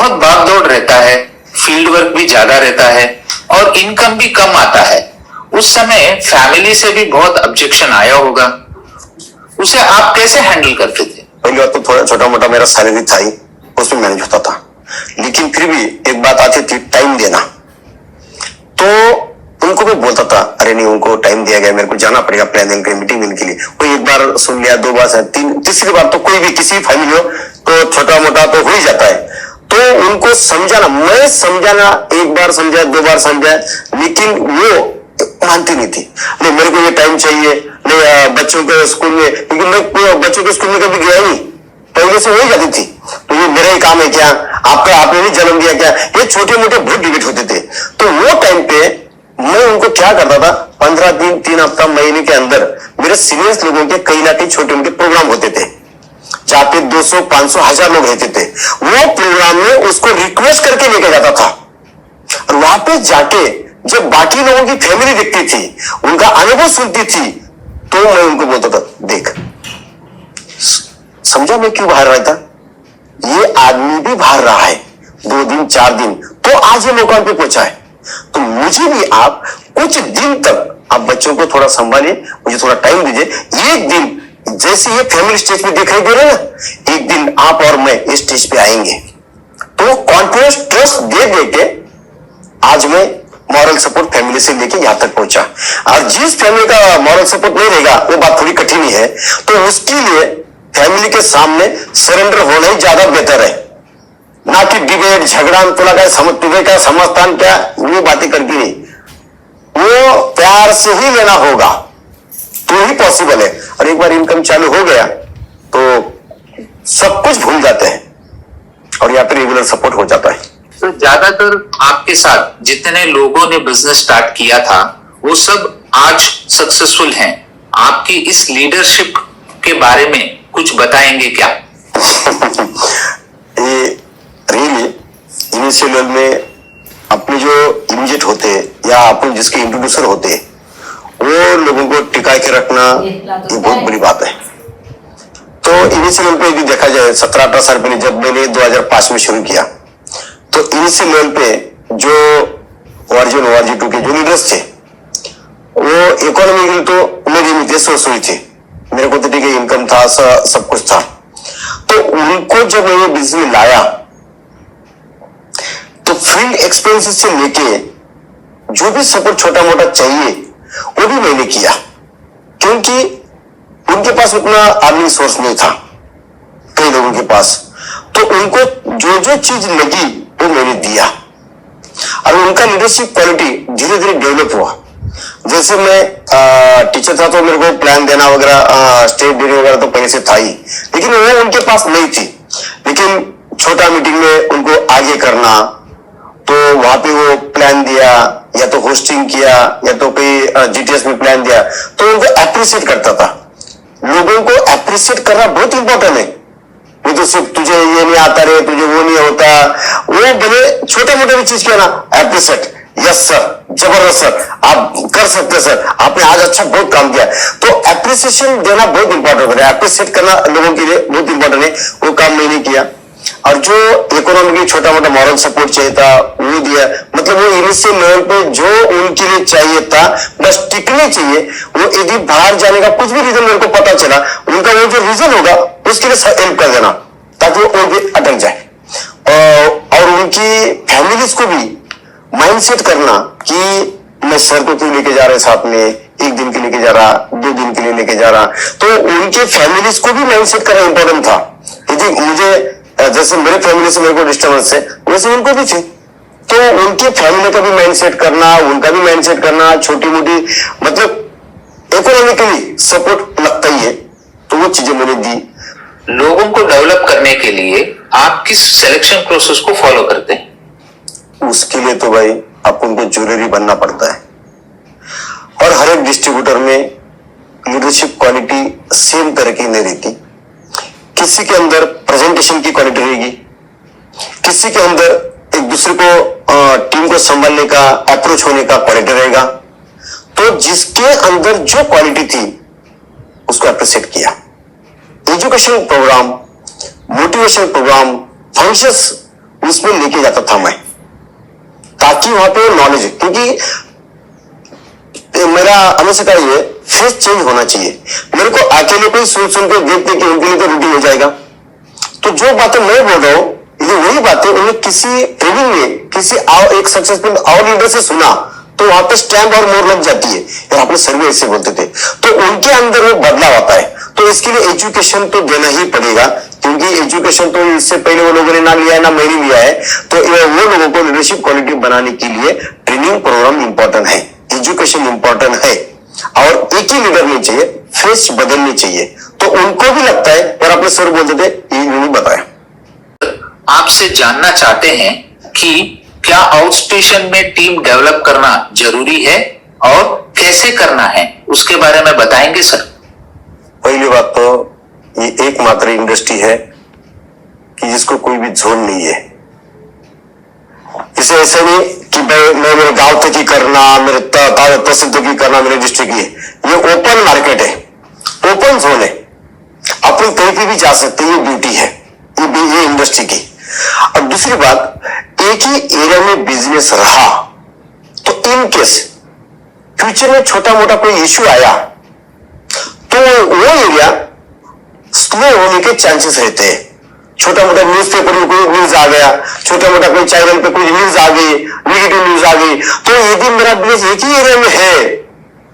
बहुत भागदौड़ रहता है, फील्ड वर्क भी ज्यादा रहता है और इनकम भी कम आता है, उस समय फैमिली से भी बहुत ऑब्जेक्शन आया होगा, उसे आप कैसे हैंडल करते थे? पहली बात तो थोड़ा छोटा मोटा मेरा सैलरी था ही, उसमें मैनेज होता था, लेकिन फिर भी एक बात आती थी टाइम देना। तो उनको भी बोलता था, अरे नहीं उनको टाइम दिया गया, मेरे को जाना पड़ेगा प्लानिंग के मीटिंग के लिए। कोई एक बार सुन लिया, दो बार, तीसरी बार तो कोई भी किसी फैमिली हो तो छोटा मोटा तो हो ही जाता है। तो उनको समझाना, मैं समझाना, एक बार समझा, दो बार समझा, लेकिन वो मानती नहीं थी। नहीं मेरे को ये टाइम चाहिए, नहीं बच्चों के स्कूल में, क्योंकि मैं बच्चों के स्कूल में कभी गया नहीं, पहले से हो जाती थी, तो ये मेरा ही काम है क्या, आपका आपने नहीं जन्म दिया क्या, ये छोटे मोटे बहुत डिबेट होते थे। तो वो टाइम पे मैं उनको क्या करता था, 15 दिन, 3 हफ्ता, महीने के अंदर मेरे सीनियर्स लोगों के कहीं ना कहीं छोटे मोटे प्रोग्राम होते थे, जहाँ पे 200, 500, 1000 लोग रहते थे। वो प्रोग्राम में उसको रिक्वेस्ट करके लेके जाता था, और वहां पे जाके जब बाकी लोगों की फैमिली देखती थी, उनका अनुभव सुनती थी, तो मैं उनको बोलता था, देख समझा मैं क्यों बाहर रहता, ये आदमी भी बाहर रहा है 2 दिन 4 दिन, तो आज ये मौका पे पहुंचा है, तो मुझे भी आप कुछ दिन तक आप बच्चों को थोड़ा संभालिए, मुझे थोड़ा टाइम दीजिए। एक दिन जैसे ये फैमिली स्टेज पे दिखाई दे रहे ना, एक दिन आप और मैं इस स्टेज पे आएंगे। तो कॉन्फिडेंस ट्रस्ट दे दे के आज मैं मॉरल सपोर्ट फैमिली से लेके यहां तक पहुंचा। और जिस फैमिली का मॉरल सपोर्ट नहीं रहेगा, वो बात थोड़ी कठिन ही है, तो उसके लिए फैमिली के सामने सरेंडर होना ही ज्यादा बेहतर है, ना कि डिबेट झगड़ा, तुला क्या समझ, तुम्हें क्या समझतान क्या, वो बातें करती नहीं। वो प्यार से ही लेना होगा तो ही पॉसिबल है। और एक बार इनकम चालू हो गया तो सब कुछ भूल जाते हैं और यहाँ पे रेगुलर सपोर्ट हो जाता है। तो ज्यादातर आपके साथ जितने लोगों ने बिजनेस स्टार्ट किया था वो सब आज सक्सेसफुल हैं। आपकी इस लीडरशिप के बारे में कुछ बताएंगे क्या? ये रियली इनिशियल लेवल में अपने जो इमीडिएट होते हैं या अपने जिसके इंट्रोड्यूसर होते हैं, वो लोगों को टिका के रखना ये बहुत बड़ी बात है। तो इनिशियल लेवल पे यदि देखा जाए 17-18 साल पहले जब मैंने 2005 में शुरू किया, तो इनिशियल लेवल पे जो ORG-2 के जो लीडर्स थे, वो इकोनॉमी के लिए तो मेरी नीति सोच हुई थी, मेरे को तो ठीक है इनकम था, सब कुछ था। तो उनको जब मैं बिजनेस में लाया तो फील्ड एक्सपेंसेस से लेके जो भी सपोर्ट छोटा मोटा चाहिए वो भी मैंने किया, क्योंकि उनके पास उतना अर्निंग सोर्स नहीं था कई लोगों के पास। तो उनको जो जो चीज लगी वो मैंने दिया, और उनका लीडरशिप क्वालिटी धीरे धीरे डेवलप हुआ। जैसे मैं टीचर था तो मेरे को प्लान देना वगैरह, स्टेट डीलिंग वगैरह तो पहले से था ही, लेकिन वो उनके पास नहीं थी। लेकिन छोटा मीटिंग में उनको आगे करना, तो वहां पे वो प्लान दिया, या तो होस्टिंग किया, या तो कोई GTS में प्लान दिया, तो उनको अप्रिशिएट करता था। लोगों को अप्रिशिएट करना बहुत इंपॉर्टेंट है, नहीं तो सिर्फ तुझे ये नहीं आता रे, तुझे वो नहीं होता, वो भले छोटे मोटे भी चीज किया ना, अप्रिशिएट, यस सर, जबरदस्त सर, आप कर सकते सर, आपने आज अच्छा बहुत काम किया। तो अप्रिसिएशन देना बहुत इंपॉर्टेंट है, अप्रिशिएट करना लोगों के लिए बहुत इंपॉर्टेंट है। वो काम मैंने किया, और जो इकोनॉमिकली छोटा मोटा मॉरल सपोर्ट चाहिए था वो दिया। मतलब वो इनिशियल लेवल पे जो उनके लिए चाहिए था, बस टिकने चाहिए। वो यदि बाहर जाने का कुछ भी रीजन मेरे को पता चला, उनका वो जो रीजन होगा उसके लिए हेल्प कर देना, ताकि वो और भी अटक जाए। और उनकी फैमिलीज को भी माइंडसेट करना कि मैं सर को क्यों लेके जा रहे साथ में, 1 दिन के लेके जा रहा, 2 दिन के लिए लेके जा रहा, तो उनके फैमिलीज को भी माइंडसेट करना इंपॉर्टेंट था। यदि मुझे जैसे मेरे फैमिली से मेरे को डिस्टर्बेंस है, वैसे उनको भी थी, तो उनके फैमिली का भी माइंडसेट करना, उनका भी माइंडसेट करना, छोटी मोटी मतलब इकोनॉमिकली सपोर्ट लगता ही है, तो वो चीजें मैंने दी। लोगों को डेवलप करने के लिए आप किस सिलेक्शन प्रोसेस को फॉलो करते हैं? उसके लिए तो भाई आपको उनको ज्वेलरी बनना पड़ता है, और हर एक डिस्ट्रीब्यूटर में लीडरशिप क्वालिटी सेम तरह की नहीं रहती। किसी के अंदर प्रेजेंटेशन की क्वालिटी रहेगी, किसी के अंदर एक दूसरे को टीम को संभालने का, अप्रोच होने का क्वालिटी रहेगा। तो जिसके अंदर जो क्वालिटी थी उसको अप्रिशिएट किया। Education programme, motivation programme, functions उसमें लेके जाता था मैं, ताकि वहां पे नॉलेज, क्योंकि मेरा हमेशा का ये फेस चेंज होना चाहिए। मेरे को अकेले कोई सुन के देख के उनके लिए तो रूटीन हो जाएगा। तो जो बातें मैं बोल रहा हूं, ये वही बातें उन्हें किसी ट्रेनिंग में किसी एक सक्सेसफुल और लीडर से सुना, तो वहां पे स्टैम्प और मोर लग जाती है, यार आपने सर्वे ऐसे बोलते थे, तो उनके अंदर वो बदलाव आता है। तो इसके लिए एजुकेशन तो देना ही पड़ेगा, क्योंकि एजुकेशन तो इससे पहले वो लोगों ने ना लिया है ना मैंने लिया है। तो वो लोगों को लीडरशिप क्वालिटी बनाने के लिए ट्रेनिंग प्रोग्राम इंपॉर्टेंट है, एजुकेशन इंपॉर्टेंट है, और एक ही लीडर नहीं चाहिए, फेस बदलनी चाहिए। तो उनको भी लगता है, यार अपने सर बोलते थे, ये नहीं बताया। आपसे जानना चाहते हैं कि क्या आउटस्टेशन में टीम डेवलप करना जरूरी है और कैसे करना है, उसके बारे में बताएंगे सर। पहली बात तो ये एकमात्र इंडस्ट्री है कि जिसको कोई भी जोन नहीं है। इसे ऐसे नहीं कि भाई मैं मेरे गांव तक ही करना, मेरे तहसील तक ही करना, मेरे डिस्ट्रिक्ट ही। ये ओपन मार्केट है, ओपन जोन है, अपन कहीं पे भी जा सकते हैं। ये ब्यूटी है ये इंडस्ट्री की। और दूसरी बात, एक ही एरिया में बिजनेस रहा तो इन केस फ्यूचर में छोटा मोटा कोई इश्यू आया तो वो एरिया स्लो होने के चांसेस रहते हैं। छोटा मोटा न्यूज़पेपर में कोई न्यूज आ गया, छोटा मोटा कोई चैनल पे कोई न्यूज आ गई, नेगेटिव न्यूज आ गई, तो यदि मेरा बिजनेस एक ही एरिया में है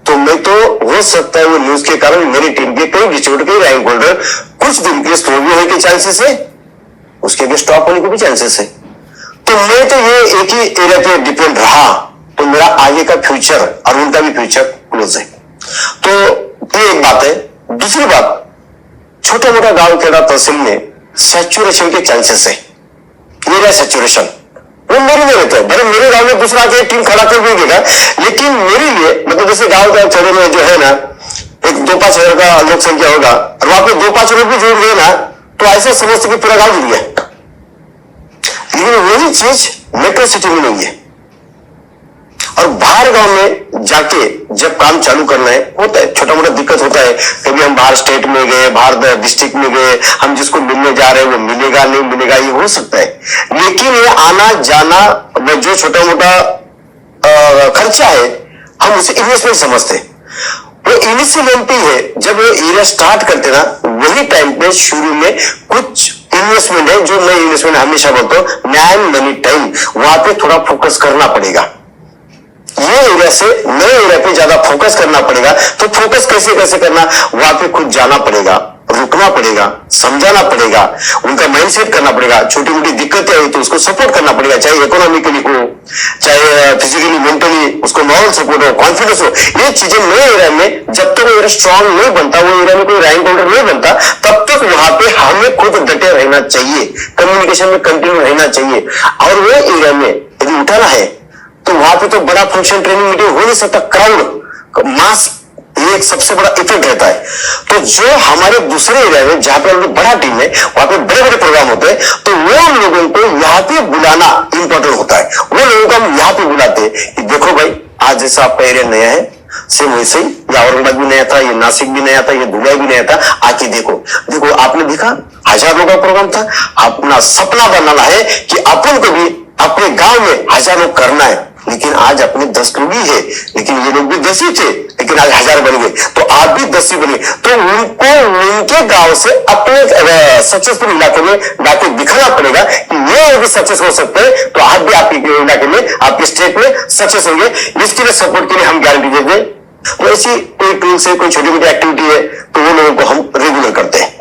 तो मैं तो हो सकता है वो न्यूज के कारण मेरी टीम के कई डिस्ट्रीब्यूटर के रैंक होल्डर कुछ दिन के लिए स्लो भी होने के चांसेस है, उसके भी स्टॉप होने के भी चांसेस है। तो मैं तो ये एक ही एरिया पे डिपेंड रहा तो मेरा आगे का फ्यूचर और उनका भी फ्यूचर क्लोज है। तो ये एक बात है। दूसरी बात, छोटा मोटा गांव खेड़ा तहसील में सैचुरेशन के चांसेस है, एरिया सैचुरेशन वो मेरे लिए रहता है। भले मेरे गांव में दूसरा आके टीम खड़ा कर भी देगा, लेकिन मेरे लिए मतलब जैसे गांव का छोटे में जो है ना, एक 2-5 हजार का लोक संख्या होगा और वहां पे 2-5 लोग भी जुड़ गए ना, तो ऐसे समझते कि पूरा गांव जुड़ गया। लेकिन वही चीज मेट्रो सिटी में नहीं है। और बाहर गांव में जाके जब काम चालू करना है, होता है छोटा मोटा दिक्कत होता है। कभी हम बाहर स्टेट में गए, बाहर डिस्ट्रिक्ट में गए, हम जिसको मिलने जा रहे हैं वो मिलेगा नहीं मिलेगा, ये हो सकता है। लेकिन ये आना जाना जो छोटा मोटा खर्चा है, हम उसे इन्वेस्टमेंट समझते हैं। वो इनिशियल एंट्री है, जब वो एरिया स्टार्ट करते ना, वही टाइम पे शुरू में कुछ इन्वेस्टमेंट है, जो मैं इन्वेस्टमेंट हमेशा बोलता हूं, मैन मनी टाइम, वहां पे थोड़ा फोकस करना पड़ेगा। ये एरिया से नए एरिया पे ज्यादा फोकस करना पड़ेगा। तो फोकस कैसे करना, वहां पे खुद जाना पड़ेगा, रुकना पड़ेगा, समझाना पड़ेगा, उनका माइंडसेट करना पड़ेगा। छोटी मोटी दिक्कतें आई तो उसको सपोर्ट करना पड़ेगा, चाहे इकोनॉमिकली हो, चाहे फिजिकली मेंटली, उसको मॉरल सपोर्ट हो, कॉन्फिडेंस हो। ये चीजें नए एरिया में जब तक वो एरिया स्ट्रांग नहीं बनता, वो एरिया में कोई रैंक होल्डर नहीं बनता, तब तक वहां पे हमें खुद डटे रहना चाहिए, कम्युनिकेशन में कंटिन्यू रहना चाहिए। और वो एरिया में यदि उठाना है तो वहां पे तो बड़ा फंक्शन ट्रेनिंग मीटिंग हो नहीं सकता, क्राउड मास ये एक सबसे बड़ा इफेक्ट रहता है। तो जो हमारे दूसरे एरिया में जहां पे बड़ा टीम है, वहां पे बड़े बड़े प्रोग्राम होते हैं, तो वो लोगों को यहाँ पे बुलाना इंपॉर्टेंट होता है। वो लोगों को हम यहाँ पे बुलाते हैं कि देखो भाई, आज जैसा आपका एरिया नया है, सेम वैसे ही ये औरंगाबाद भी नया था, ये नासिक भी नया था, ये दुबई भी नया था, आके देखो आपने देखा 1000 लोगों का प्रोग्राम था। अपना सपना बनाना है कि अपन को भी अपने गांव में 1000 लोग करना है। लेकिन आज अपने 10 लोग ही है, लेकिन ये लोग भी 10 ही थे, लेकिन आज 1000 बन गए, तो आप भी 10 ही बन गए। तो उनको उनके गांव से अपने सक्सेसफुल इलाके में जाके दिखाना पड़ेगा कि ये भी सक्सेस हो सकते हैं, तो आप भी आपके इलाके में, आपके स्टेट में सक्सेस होंगे। इसके लिए सपोर्ट के लिए हम गारंटी देते हैं। तो ऐसी कोई टूल्स है, कोई छोटी मोटी एक्टिविटी है, तो वो लोगों को हम रेगुलर करते हैं।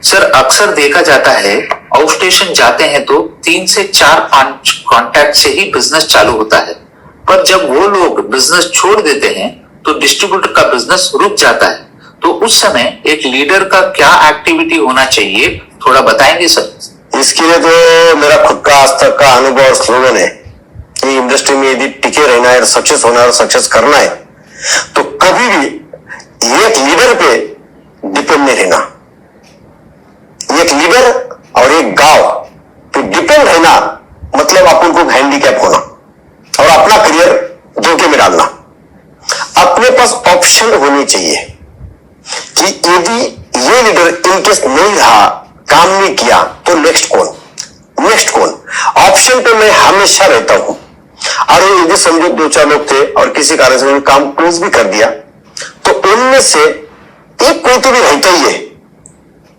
सर, अक्सर देखा जाता है आउटस्टेशन जाते हैं तो 3 से 4-5 कॉन्टैक्ट से ही बिजनेस चालू होता है, पर जब वो लोग बिजनेस छोड़ देते हैं तो डिस्ट्रीब्यूटर का बिजनेस रुक जाता है। तो उस समय एक लीडर का क्या एक्टिविटी होना चाहिए, थोड़ा बताएंगे सर। इसके लिए तो मेरा खुद का आज तक का अनुभव और स्लोगन है कि इंडस्ट्री में यदि टिके रहना है, सक्सेस होना है और सक्सेस करना है, तो कभी भी एक लीडर पे डिपेंड नहीं रहना। एक लीडर और एक गांव पे डिपेंड रहना मतलब अपन को हैंडीकैप होना और अपना करियर धोखे में डालना। अपने पास ऑप्शन होनी चाहिए कि यदि ये लीडर इनकेस नहीं रहा, काम नहीं किया, तो नेक्स्ट कौन। नेक्स्ट कौन, ऑप्शन पे मैं हमेशा रहता हूं। और यदि समझो 2-4 लोग थे और किसी कारण से उन्होंने काम क्लोज भी कर दिया, तो उनमें से एक कोई तो भी रहता ही है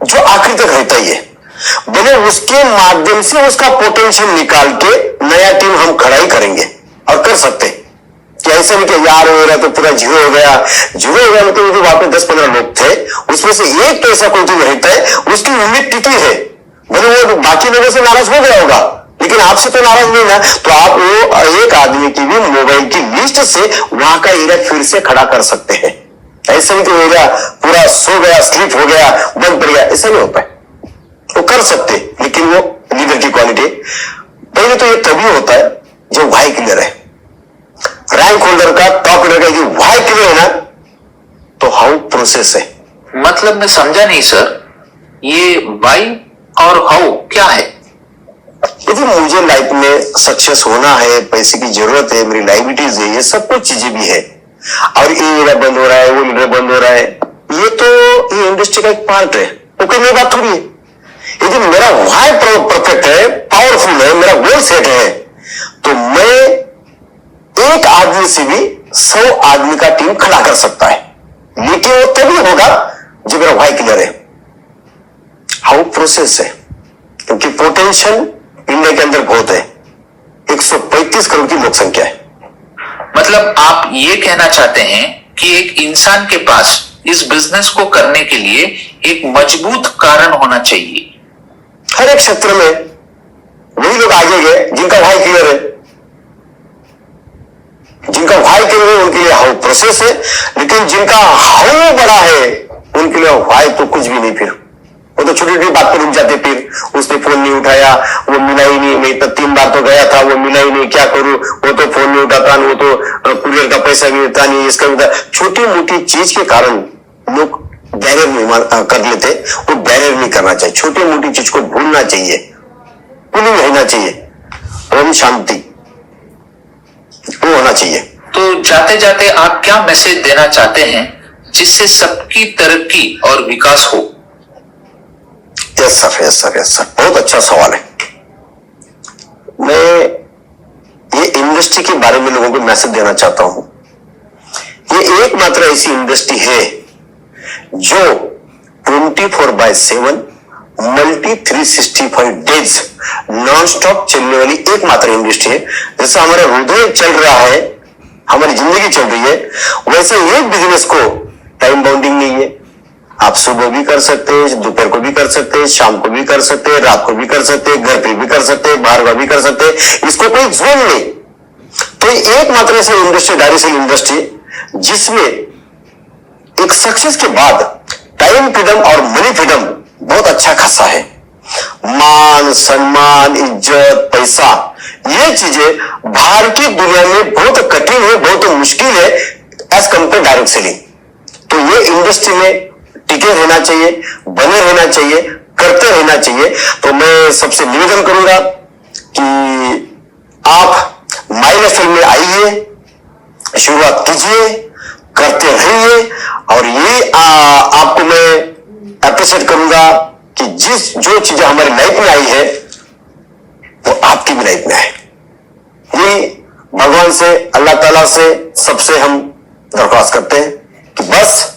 जो आखिर तक रहता ही है, भले उसके माध्यम से उसका पोटेंशियल निकाल के नया टीम हम खड़ा ही करेंगे और कर सकते। कि ऐसा नहीं कि यार हो रहा तो पूरा जीरो हो गया, जीरो हो गया मतलब तो वहां पे 10-15 लोग थे, उसमें से एक तो ऐसा कोई तो रहता है, उसकी उम्मीद टिकी है, भले वो बाकी लोगों से नाराज हो गया होगा लेकिन आपसे तो नाराज नहीं ना, तो आप वो एक आदमी की भी मोबाइल की लिस्ट से वहां का एरिया फिर से खड़ा कर सकते हैं। ऐसा नहीं कि एरिया पूरा सो गया, स्लीप हो गया, बंद पड़ गया, ऐसा नहीं होता है, वो कर सकते। लेकिन वो लीडर की क्वालिटी पहले तो ये तभी होता है जो वाई क्लियर है, रैंक होल्डर का, टॉप लीडर का वाई क्लियर है ना, तो हाउ प्रोसेस है। मतलब मैं समझा नहीं सर, ये वाई और हाउ क्या है? यदि मुझे लाइफ में सक्सेस होना है, पैसे की जरूरत है, मेरी लाइबिलिटीज है, ये सब कुछ चीजें भी है, और ये लीडर बंद हो रहा है, वो लीडर बंद हो रहा है, ये तो ये इंडस्ट्री का एक पार्ट है, वो कोई नई बात थोड़ी है। यदि मेरा वाई परफेक्ट है, पावरफुल है, मेरा गोल सेट है, तो मैं एक आदमी से भी 100 आदमी का टीम खड़ा कर सकता है, लेकिन वो तभी होगा जब मेरा वाई क्लियर है, हाउ प्रोसेस है। क्योंकि पोटेंशियल इंडिया के अंदर बहुत है, 135 करोड़ की लोक संख्या है। मतलब आप ये कहना चाहते हैं कि एक इंसान के पास इस बिजनेस को करने के लिए एक मजबूत कारण होना चाहिए। हर एक क्षेत्र में वही लोग आगे गए जिनका वाई क्लियर है, जिनका वाई क्लियर है उनके लिए हाउ प्रोसेस है, लेकिन जिनका हाउ बड़ा है उनके लिए वाई तो कुछ भी नहीं, फिर वो तो छोटी छोटी बात पर रुक जाते, फिर उसने फोन नहीं उठाया, वो मिला ही नहीं, मैं तो 3 बार तो गया था, वो मिला ही नहीं, क्या करूं, वो तो फोन नहीं उठाता, वो तो कुरियर का पैसा भी देता नहीं, इसका भी। छोटी मोटी चीज के कारण लोग बैरियर नहीं कर लेते, वो बैरियर नहीं करना चाहिए, छोटी मोटी चीज को भूलना चाहिए, कूलिंग रहना चाहिए, ओम शांति, वो होना चाहिए। तो जाते जाते आप क्या मैसेज देना चाहते हैं जिससे सबकी तरक्की और विकास हो? Yes sir, yes sir, yes sir, बहुत अच्छा सवाल है। मैं ये इंडस्ट्री के बारे में लोगों को मैसेज देना चाहता हूं। ये एकमात्र ऐसी इंडस्ट्री है जो 24/7 मल्टी 365 डेज नॉन स्टॉप चलने वाली एकमात्र इंडस्ट्री है। जैसे हमारा हृदय चल रहा है, हमारी जिंदगी चल रही है, वैसे एक बिजनेस को टाइम बाउंडिंग नहीं है। आप सुबह भी कर सकते हैं, दोपहर को भी कर सकते हैं, शाम को भी कर सकते हैं, रात को भी कर सकते हैं, घर पे भी कर सकते हैं, बाहर का भी कर सकते हैं, इसको कोई जोन नहीं। तो एकमात्र ऐसी इंडस्ट्री, डायरी सेल इंडस्ट्री, जिसमें एक सक्सेस के बाद टाइम फ्रीडम और मनी फ्रीडम बहुत अच्छा खासा है। मान सम्मान, इज्जत, पैसा, ये चीजें बाहर की दुनिया में बहुत कठिन है, बहुत मुश्किल है एज कंपेयर डायरेक्ट सेलिंग। तो ये इंडस्ट्री में टिके रहना चाहिए, बने रहना चाहिए, करते रहना चाहिए। तो मैं सबसे निवेदन करूंगा कि आप माई लाइफस्टाइल में आइए, शुरुआत कीजिए, करते रहिए, और ये आपको मैं अप्रिशिएट करूंगा कि जो चीजें हमारी लाइफ में आई है वो आपकी भी लाइफ में आए। ये भगवान से, अल्लाह ताला से, सबसे हम दरख्वास्त करते हैं कि बस